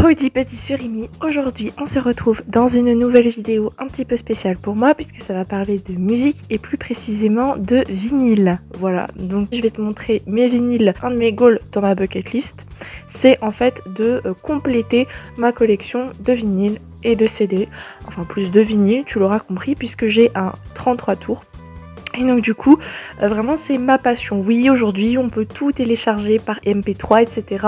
Howdy petit surimi, aujourd'hui on se retrouve dans une nouvelle vidéo un petit peu spéciale pour moi puisque ça va parler de musique et plus précisément de vinyle. Voilà, donc je vais te montrer mes vinyles, un de mes goals dans ma bucket list, c'est en fait de compléter ma collection de vinyles et de CD, enfin plus de vinyles, tu l'auras compris puisque j'ai un 33 tours. Et donc du coup, vraiment c'est ma passion. Oui, aujourd'hui on peut tout télécharger par MP3, etc.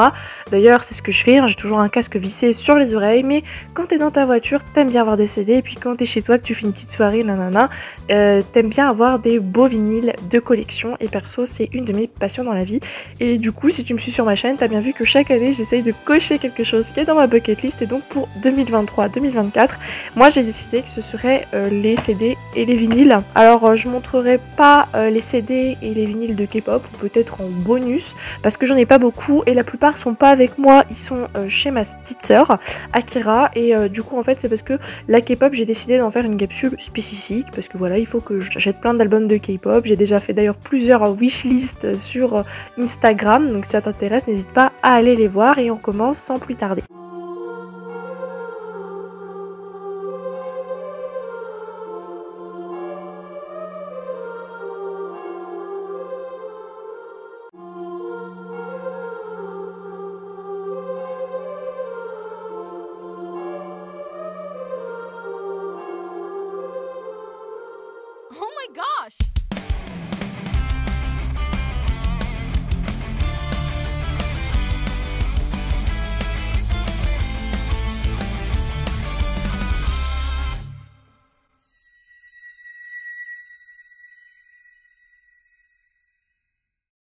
D'ailleurs c'est ce que je fais, hein. J'ai toujours un casque vissé sur les oreilles, mais quand t'es dans ta voiture, t'aimes bien avoir des CD, et puis quand t'es chez toi, que tu fais une petite soirée, nanana, t'aimes bien avoir des beaux vinyles de collection, et perso c'est une de mes passions dans la vie. Et du coup, si tu me suis sur ma chaîne, t'as bien vu que chaque année j'essaye de cocher quelque chose qui est dans ma bucket list, et donc pour 2023-2024, moi j'ai décidé que ce serait les CD et les vinyles. Alors je montrerai pas les CD et les vinyles de K-pop, ou peut-être en bonus parce que j'en ai pas beaucoup et la plupart sont pas avec moi, ils sont chez ma petite sœur Akira, et du coup en fait c'est parce que la K-pop j'ai décidé d'en faire une capsule spécifique parce que voilà, il faut que j'achète plein d'albums de K-pop. J'ai déjà fait d'ailleurs plusieurs wishlists sur Instagram, donc si ça t'intéresse n'hésite pas à aller les voir, et on commence sans plus tarder. Oh my gosh!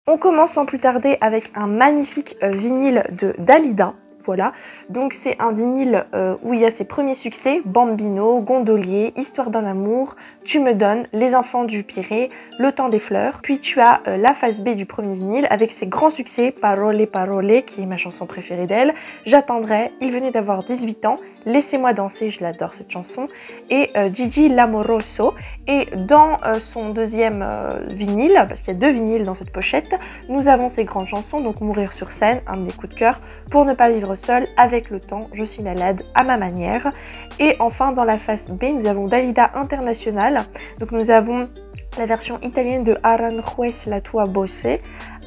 On commence sans plus tarder avec un magnifique vinyle de Dalida. Voilà, donc c'est un vinyle où il y a ses premiers succès, Bambino, Gondolier, Histoire d'un amour, Tu me donnes, Les enfants du Pirée, Le temps des fleurs. Puis tu as la face B du premier vinyle avec ses grands succès, Parole, Parole, qui est ma chanson préférée d'elle, J'attendrai, Il venait d'avoir 18 ans, Laissez-moi danser, je l'adore cette chanson, et Gigi l'amoroso. Et dans son deuxième vinyle, parce qu'il y a deux vinyles dans cette pochette, nous avons ses grandes chansons, donc Mourir sur scène, un de mes coups de cœur, Pour ne pas vivre seul, Avec le temps, Je suis malade, à ma manière. Et enfin dans la face B, nous avons Dalida International, donc nous avons la version italienne de Aranjuez la tua voce,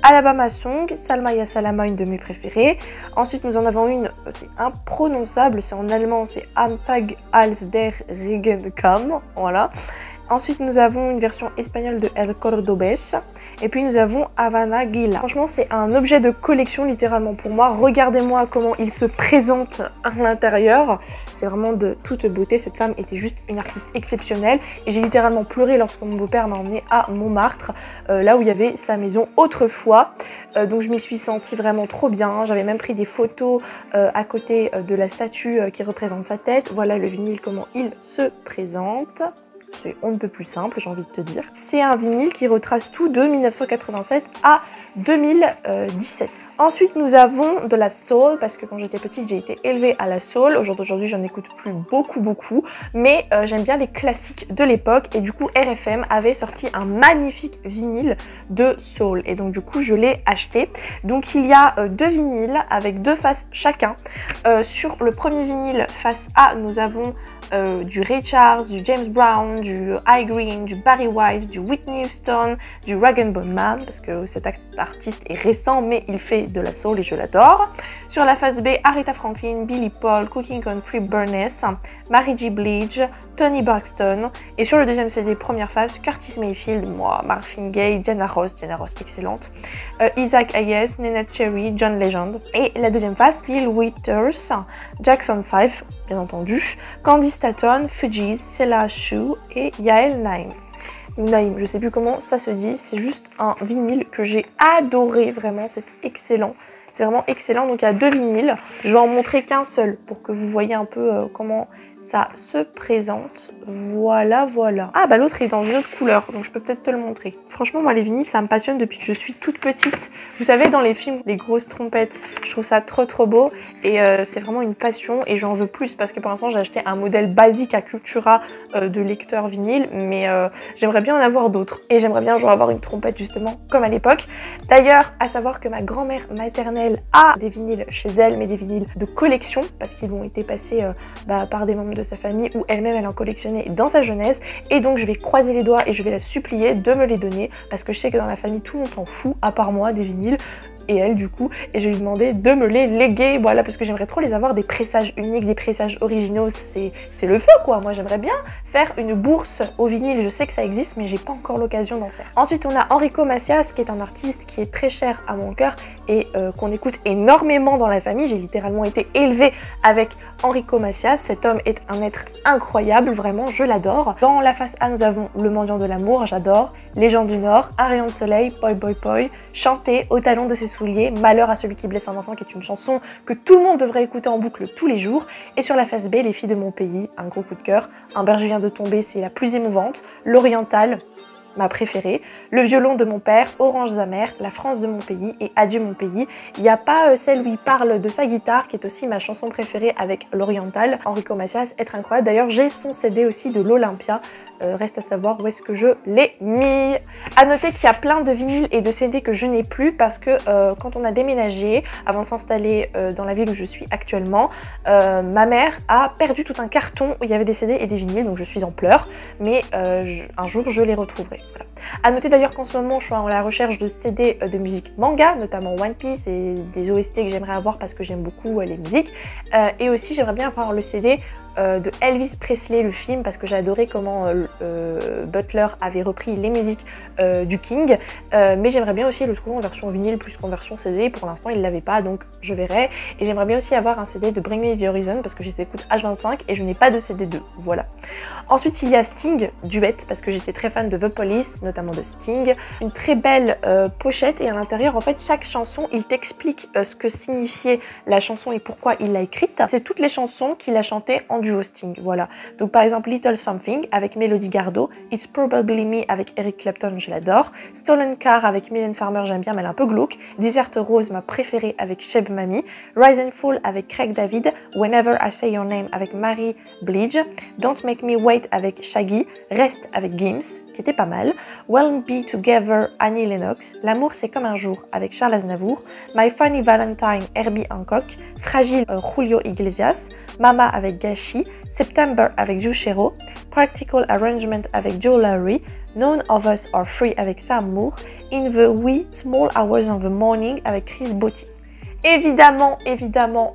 Alabama Song, Salma ya Salama, une de mes préférées. Ensuite nous en avons une, c'est imprononçable, c'est en allemand, c'est Am Tag als der Regen kam, voilà. Ensuite nous avons une version espagnole de El Cordobés, et puis nous avons Havana Gila. Franchement c'est un objet de collection littéralement pour moi, regardez-moi comment il se présente à l'intérieur. C'est vraiment de toute beauté, cette femme était juste une artiste exceptionnelle et j'ai littéralement pleuré lorsque mon beau-père m'a emmenée à Montmartre, là où il y avait sa maison autrefois. Donc je m'y suis sentie vraiment trop bien, j'avais même pris des photos à côté de la statue qui représente sa tête. Voilà le vinyle, comment il se présente. C'est on ne peut plus simple, j'ai envie de te dire. C'est un vinyle qui retrace tout de 1987 à 2017. Ensuite nous avons de la soul, parce que quand j'étais petite j'ai été élevée à la soul. Aujourd'hui j'en écoute plus beaucoup, mais j'aime bien les classiques de l'époque, et du coup RFM avait sorti un magnifique vinyle de soul, et donc du coup je l'ai acheté. Donc il y a deux vinyles avec deux faces chacun. Sur le premier vinyle, face A, nous avons du Ray Charles, du James Brown, du Al Green, du Barry White, du Whitney Houston, du Rag & Bone Man, parce que cet artiste est récent mais il fait de la soul et je l'adore. Sur la face B, Aretha Franklin, Billy Paul, Cooking Country, Burness, Mary J. Blige, Tony Braxton. Et sur le deuxième CD, première face, Curtis Mayfield, moi, Marvin Gaye, Diana Ross excellente, Isaac Hayes, Neneh Cherry, John Legend. Et la deuxième face, Bill Withers, Jackson 5, bien entendu, Candy Staton, Fugees, Sela Shu et Yael Naim. Naim, je sais plus comment ça se dit, c'est juste un vinyle que j'ai adoré, vraiment, c'est excellent. C'est vraiment excellent, donc il y a deux vinyles, je vais en montrer qu'un seul pour que vous voyez un peu comment ça se présente. Voilà, voilà. Ah bah l'autre est dans une autre couleur, donc je peux peut-être te le montrer. Franchement, moi les vinyles, ça me passionne depuis que je suis toute petite. Vous savez, dans les films, les grosses trompettes, je trouve ça trop beau. Et c'est vraiment une passion et j'en veux plus parce que pour l'instant, j'ai acheté un modèle basique à Cultura de lecteur vinyle. Mais j'aimerais bien en avoir d'autres. Et j'aimerais bien genre avoir une trompette justement, comme à l'époque. D'ailleurs, à savoir que ma grand-mère maternelle a des vinyles chez elle, mais des vinyles de collection parce qu'ils ont été passés par des membres de sa famille ou elle-même elle en collectionnait dans sa jeunesse. Et donc je vais croiser les doigts et je vais la supplier de me les donner parce que je sais que dans la famille tout le monde s'en fout à part moi des vinyles et elle du coup, et je vais lui demander de me les léguer, voilà, parce que j'aimerais trop les avoir, des pressages uniques, des pressages originaux, c'est le feu quoi. Moi j'aimerais bien faire une bourse au vinyle, je sais que ça existe mais j'ai pas encore l'occasion d'en faire. Ensuite on a Enrico Macias qui est un artiste qui est très cher à mon cœur et qu'on écoute énormément dans la famille. J'ai littéralement été élevée avec Enrico Macias. Cet homme est un être incroyable, vraiment je l'adore. Dans la face A nous avons Le Mendiant de l'amour, j'adore. Les gens du Nord, Un rayon de soleil, Poi Poi Poi, Chanter au talon de ses souliers, Malheur à celui qui blesse un enfant, qui est une chanson que tout le monde devrait écouter en boucle tous les jours. Et sur la face B, Les filles de mon pays, un gros coup de cœur. Un berger vient de tomber, c'est la plus émouvante. L'Oriental, ma préférée, Le violon de mon père, Oranges amères, La France de mon pays et Adieu mon pays. Il n'y a pas celle où il parle de sa guitare qui est aussi ma chanson préférée avec l'Oriental. Enrico Macias, être incroyable. D'ailleurs j'ai son CD aussi de l'Olympia. Reste à savoir où est-ce que je l'ai mis. À noter qu'il y a plein de vinyles et de CD que je n'ai plus parce que quand on a déménagé, avant de s'installer dans la ville où je suis actuellement, ma mère a perdu tout un carton où il y avait des CD et des vinyles, donc je suis en pleurs, mais un jour je les retrouverai. Voilà. À noter d'ailleurs qu'en ce moment je suis en la recherche de CD de musique manga, notamment One Piece et des OST que j'aimerais avoir parce que j'aime beaucoup les musiques. Et aussi j'aimerais bien avoir le CD de Elvis Presley, le film, parce que j'ai adoré comment Butler avait repris les musiques du King, mais j'aimerais bien aussi le trouver en version vinyle plus qu'en version CD. Pour l'instant il ne l'avait pas, donc je verrai. Et j'aimerais bien aussi avoir un CD de Bring Me The Horizon parce que je les écoute H25 et je n'ai pas de CD 2, voilà. Ensuite il y a Sting, Duet, parce que j'étais très fan de The Police, notamment de Sting. Une très belle pochette et à l'intérieur en fait chaque chanson il t'explique ce que signifiait la chanson et pourquoi il l'a écrite. C'est toutes les chansons qu'il a chantées en duo Sting, voilà. Donc par exemple Little Something avec Melody Gardot, It's Probably Me avec Eric Clapton, je l'adore, Stolen Car avec Mylène Farmer, j'aime bien mais elle est un peu glauque, Desert Rose, ma préférée avec Cheb Mami, Rise and Fall avec Craig David, Whenever I Say Your Name avec Mary Blige, Don't Make Me Wait avec Shaggy, Rest avec Gims, qui était pas mal, We'll Be Together, Annie Lennox, L'amour c'est comme un jour avec Charles Aznavour, My Funny Valentine, Herbie Hancock, Fragile, Julio Iglesias, Mama avec Gashi, September avec Jushero, Practical Arrangement avec Joe Lowry, None of Us Are Free avec Sam Moore, In the Wee Small Hours of the Morning avec Chris Botti. Évidemment,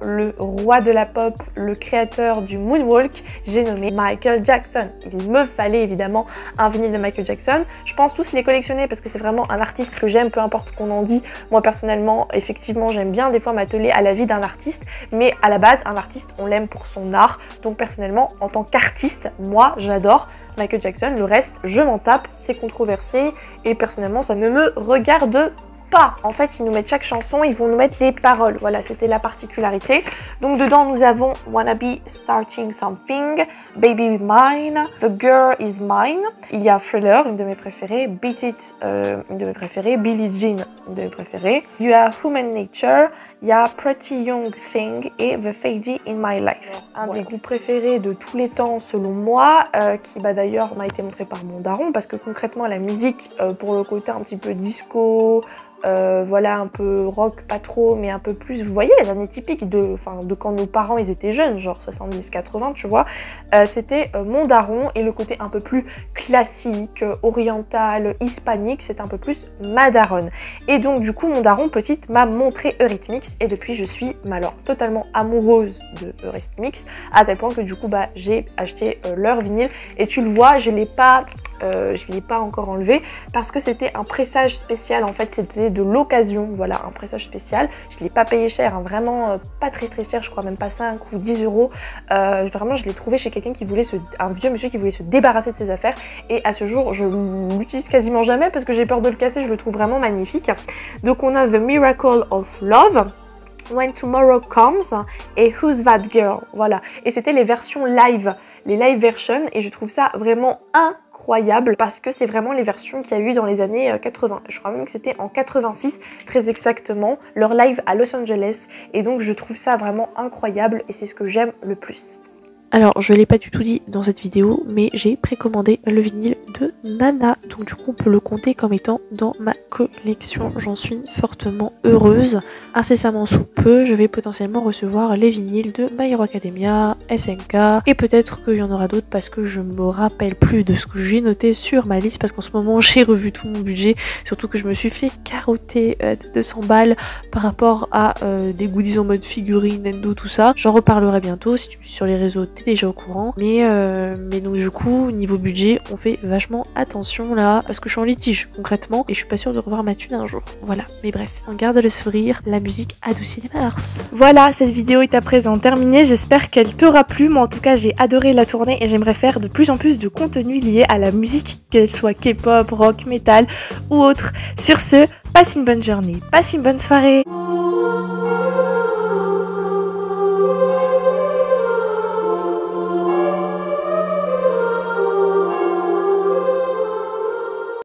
le roi de la pop, le créateur du moonwalk, j'ai nommé Michael Jackson. Il me fallait évidemment un vinyle de Michael Jackson. Je pense tous les collectionner parce que c'est vraiment un artiste que j'aime, peu importe ce qu'on en dit. Moi personnellement, effectivement, j'aime bien des fois m'atteler à la vie d'un artiste, mais à la base, un artiste, on l'aime pour son art. Donc personnellement, en tant qu'artiste, moi, j'adore Michael Jackson. Le reste, je m'en tape, c'est controversé et personnellement, ça ne me regarde pas. En fait, ils nous mettent chaque chanson, ils vont nous mettre les paroles. Voilà, c'était la particularité. Donc dedans, nous avons Wanna Be Starting Something, Baby Mine, The Girl Is Mine. Il y a Thriller, une de mes préférées, Beat It, une de mes préférées, Billie Jean, une de mes préférées. Il y a Human Nature, il y a Pretty Young Thing et The Fady in My Life. Un des groupes préférés de tous les temps selon moi, qui d'ailleurs m'a été montré par mon daron, parce que concrètement la musique, pour le côté un petit peu disco, voilà, un peu rock, pas trop, mais un peu plus, vous voyez les années typiques de quand nos parents ils étaient jeunes, genre 70-80, tu vois, c'était mon daron, et le côté un peu plus classique, oriental, hispanique, c'était un peu plus ma daronne. Et donc du coup mon daron petite m'a montré Eurythmics, et depuis je suis alors totalement amoureuse de Eurythmics, à tel point que du coup j'ai acheté leur vinyle, et tu le vois, je l'ai pas encore enlevé parce que c'était un pressage spécial, en fait c'était de l'occasion, voilà, un pressage spécial. Je l'ai pas payé cher, hein, vraiment pas très cher, je crois même pas 5 ou 10 euros. Vraiment je l'ai trouvé chez quelqu'un qui voulait un vieux monsieur qui voulait se débarrasser de ses affaires, et à ce jour je l'utilise quasiment jamais parce que j'ai peur de le casser, je le trouve vraiment magnifique. Donc on a The Miracle of Love. When Tomorrow Comes et Who's That Girl. Voilà. Et c'était les versions live, les live versions, et je trouve ça vraiment incroyable parce que c'est vraiment les versions qu'il y a eu dans les années 80. Je crois même que c'était en 86 très exactement, leur live à Los Angeles, et donc je trouve ça vraiment incroyable et c'est ce que j'aime le plus. Alors, je ne l'ai pas du tout dit dans cette vidéo, mais j'ai précommandé le vinyle de Nana. Donc du coup, on peut le compter comme étant dans ma collection. J'en suis fortement heureuse. Incessamment sous peu, je vais potentiellement recevoir les vinyles de My Hero Academia, SNK, et peut-être qu'il y en aura d'autres parce que je me rappelle plus de ce que j'ai noté sur ma liste, parce qu'en ce moment, j'ai revu tout mon budget, surtout que je me suis fait carotter de 200 balles par rapport à des goodies en mode figurine, Nendo, tout ça. J'en reparlerai bientôt. Si tu me suis sur les réseaux, déjà au courant, mais donc du coup niveau budget on fait vachement attention là parce que je suis en litige concrètement et je suis pas sûre de revoir ma thune un jour. Voilà, mais bref, on garde le sourire, la musique adoucit les mœurs. Voilà, cette vidéo est à présent terminée, j'espère qu'elle t'aura plu. Moi en tout cas j'ai adoré la tournée et j'aimerais faire de plus en plus de contenu lié à la musique, qu'elle soit K-pop, rock, metal ou autre. Sur ce, passe une bonne journée, passe une bonne soirée.